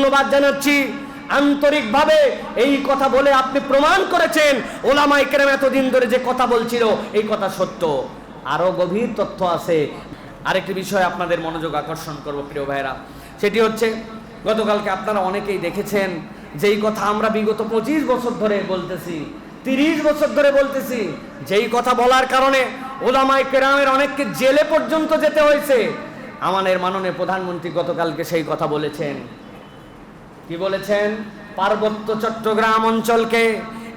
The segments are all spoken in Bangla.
ধন্যবাদ জানাচ্ছি। আন্তরিকভাবে এই কথা বলে আপনি প্রমাণ করেছেন ওলামায়ে কেরাম এতদিন ধরে যে কথা বলছিল এই কথা সত্য। আরো গভীর তথ্য আছে। আরেকটি বিষয় আপনাদের মনোযোগ আকর্ষণ করব প্রিয় ভাইরা, সেটি হচ্ছে গতকালকে আপনারা অনেকেই দেখেছেন যেই কথা আমরা বিগত 25 বছর ধরে বলতেছি, 30 বছর ধরে বলতেছি, যেই কথা বলার কারণে ওলামায়ে কেরামের অনেককে জেলে পর্যন্ত যেতে হয়েছে। আমাদের মাননীয় প্রধানমন্ত্রী গতকালকে সেই কথা বলেছেন। কি বলেছেন? পার্বত্য চট্টগ্রাম অঞ্চলকে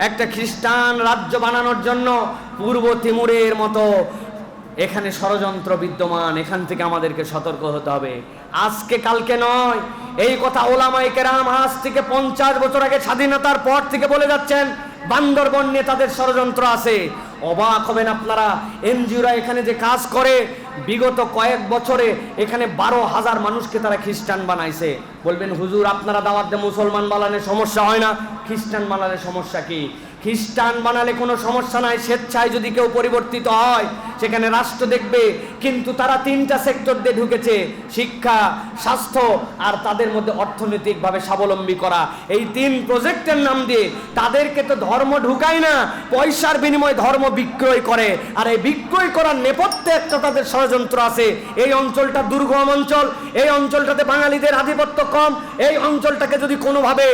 একটা খ্রিস্টান রাজ্য বানানোর জন্য পূর্ব তিমুরের মতো এখানে ষড়যন্ত্র বিদ্যমান, এখান থেকে আমাদেরকে সতর্ক হতে হবে। আজকে কালকে নয়, এই কথা ওলামায়ে কেরাম আজ থেকে 50 বছর আগে স্বাধীনতার পর থেকে বলে যাচ্ছেন। বান্দরবন নিয়ে তাদের ষড়যন্ত্র আছে। অবাক হবেন আপনারা, এনজিওরা এখানে যে কাজ করে বিগত কয়েক বছরে এখানে 12,000 মানুষকে তারা খ্রিস্টান বানাইছে। বলবেন হুজুর আপনারা দাওয়াত দিয়ে মুসলমান বানালে সমস্যা হয় না, খ্রিস্টান বানালে সমস্যা কি? খ্রিস্টান বানালে কোনো সমস্যা নাই, স্বেচ্ছায় যদি কেউ পরিবর্তিত হয় সেখানে রাষ্ট্র দেখবে। কিন্তু তারা 3টা সেক্টর দিয়ে ঢুকেছে, শিক্ষা, স্বাস্থ্য আর তাদের মধ্যে অর্থনৈতিকভাবে স্বাবলম্বী করা। এই 3 প্রজেক্টের নাম দিয়ে তাদেরকে তো ধর্ম ঢুকায় না, পয়সার বিনিময়ে ধর্ম বিক্রয় করে। আর এই বিক্রয় করার নেপথ্যে একটা তাদের ষড়যন্ত্র আছে। এই অঞ্চলটা দুর্গম অঞ্চল, এই অঞ্চলটাতে বাঙালিদের আধিপত্য কম, এই অঞ্চলটাকে যদি কোনোভাবে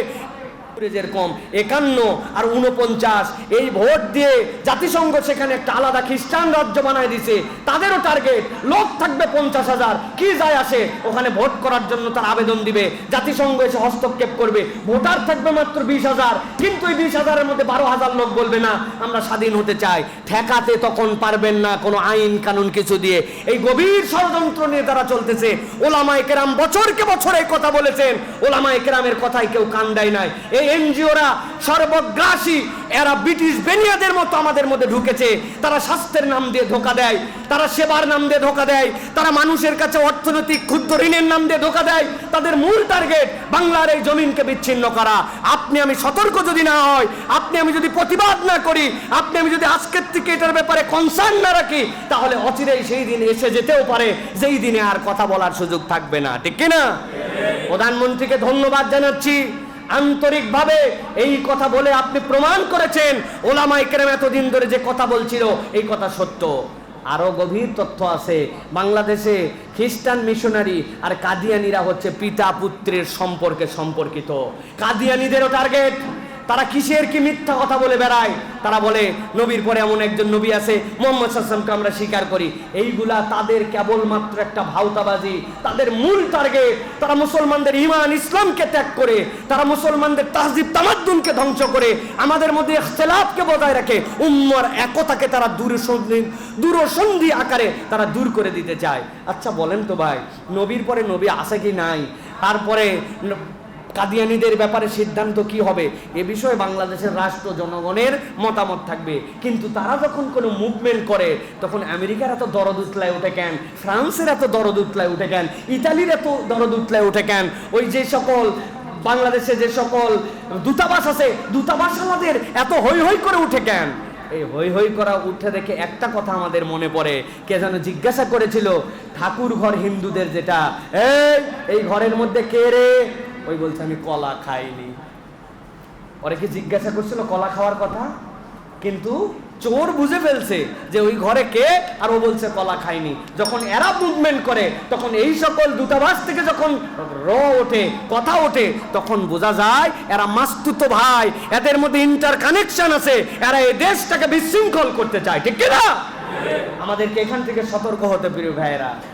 যেরকম 51 আর 49 এই ভোট দিয়ে জাতিসংঘ সেখানে একটা আলাদা খ্রিস্টান রাজ্য বানায় দিছে। তাদেরও টার্গেট লোক থাকবে 50,000, কি যায় আসে, ওখানে ভোট করার জন্য তার আবেদন দিবে, জাতিসংঘ এসে হস্তক্ষেপ করবে, ভোটার থাকবে মাত্র 20,000। কিন্তু এই 20,000-এর মধ্যে 12,000 লোক বলবে না আমরা স্বাধীন হতে চাই। ঠেকাতে তখন পারবেন না কোনো আইন কানুন কিছু দিয়ে। এই গভীর ষড়যন্ত্র নিয়ে তারা চলতেছে। ওলামায়ে কেরাম বছরকে বছর এই কথা বলেছেন, ওলামায়ে কেরামের কথায় কেউ কান দেয় নাই। এই এনজিওরা সর্বগ্রাসী, এরা ব্রিটিশ বেনিয়াদের মতো আমাদের মধ্যে ঢুকেছে। তারা স্বাস্থ্যের নাম দিয়ে ধোকা দেয়, তারা সেবার নাম দিয়ে ধোকা দেয়, তারা মানুষের কাছে অর্থনৈতিক ক্ষুদ্র ঋণের নাম দিয়ে ধোকা দেয়। তাদের মূল টার্গেট বাংলার এই জমিনকে বিচ্ছিন্ন করা। আপনি আমি সতর্ক যদি না হয়, আপনি আমি যদি প্রতিবাদ না করি, আপনি আমি যদি আজকের থেকে এটার ব্যাপারে কনসার্ন না রাখি, তাহলে অচিরেই সেই দিন এসে যেতেও পারে যেই দিনে আর কথা বলার সুযোগ থাকবে না। ঠিক কিনা? প্রধানমন্ত্রীকে ধন্যবাদ জানাচ্ছি। আন্তরিকভাবে এই কথা বলে আপনি প্রমাণ করেছেন ওলামায়ে কেরাম এতদিন ধরে যে কথা বলছিল এই কথা সত্য। আরো গভীর তথ্য আছে। বাংলাদেশে খ্রিস্টান মিশনারি আর কাদিয়ানিরা হচ্ছে পিতা পুত্রের সম্পর্কে সম্পর্কিত। কাদিয়ানিদেরও টার্গেট, তারা কিসের কি মিথ্যা কথা বলে বেড়ায়। তারা বলে নবীর পরে এমন একজন নবী আছে, মুহাম্মদ সাল্লাল্লাহু আলাইহি ওয়াসাল্লামকে আমরা স্বীকার করি। এইগুলা তাদের কেবলমাত্র একটা ভাওতাবাজি। তাদের মূল টার্গেট, তারা মুসলমানদের ঈমান ইসলামকে ত্যাগ করে, তারা মুসলমানদের তাহজিব তামাদ্দুনকে ধ্বংস করে, আমাদের মধ্যে ইখতিলাফকে বজায় রাখে, উম্মার একতাকে তারা দূরসন্ধি আকারে তারা দূর করে দিতে চায়। আচ্ছা বলেন তো ভাই, নবীর পরে নবী আছে কি নাই? তারপরে কাদিয়ানীদের ব্যাপারে সিদ্ধান্ত কি হবে এ বিষয়ে বাংলাদেশের রাষ্ট্র জনগণের মতামত থাকবে। কিন্তু তারা যখন কোনো মুভমেন্ট করে তখন আমেরিকার এত দরদ উতলায় উঠে কেন, ফ্রান্সের এত দরদ উতলায় উঠে কেন, ইতালির এত দরদ উতলায় উঠে কেন, ওই যে সকল বাংলাদেশে যে সকল দূতাবাস আছে দূতাবাসওয়ালাদের এত হৈ হৈ করে উঠে কেন? এই হৈ হৈ করা উঠে দেখে একটা কথা আমাদের মনে পড়ে। কে যেন জিজ্ঞাসা করেছিল, ঠাকুর ঘর হিন্দুদের যেটা, এই ঘরের মধ্যে কে রে? ওই বলছে আমি কলা খাইনি। ওরে কি জিজ্ঞাসা করছিল কলা খাওয়ার কথা? কিন্তু চোর বুঝে ফেলছে যে ওই ঘরে কে, আর ও বলছে কলা খাইনি। যখন এরা মুভমেন্ট করে তখন এই সকল দূতাবাস থেকে যখন ওঠে, কথা ওঠে, তখন বোঝা যায় এরা মাস্তুতো ভাই, এদের মধ্যে ইন্টার কানেকশন আছে, এরা এই দেশটাকে বিশৃঙ্খল করতে চায়। ঠিক কিনা? আমাদেরকে এখান থেকে সতর্ক হতে প্রিয় ভাইয়েরা।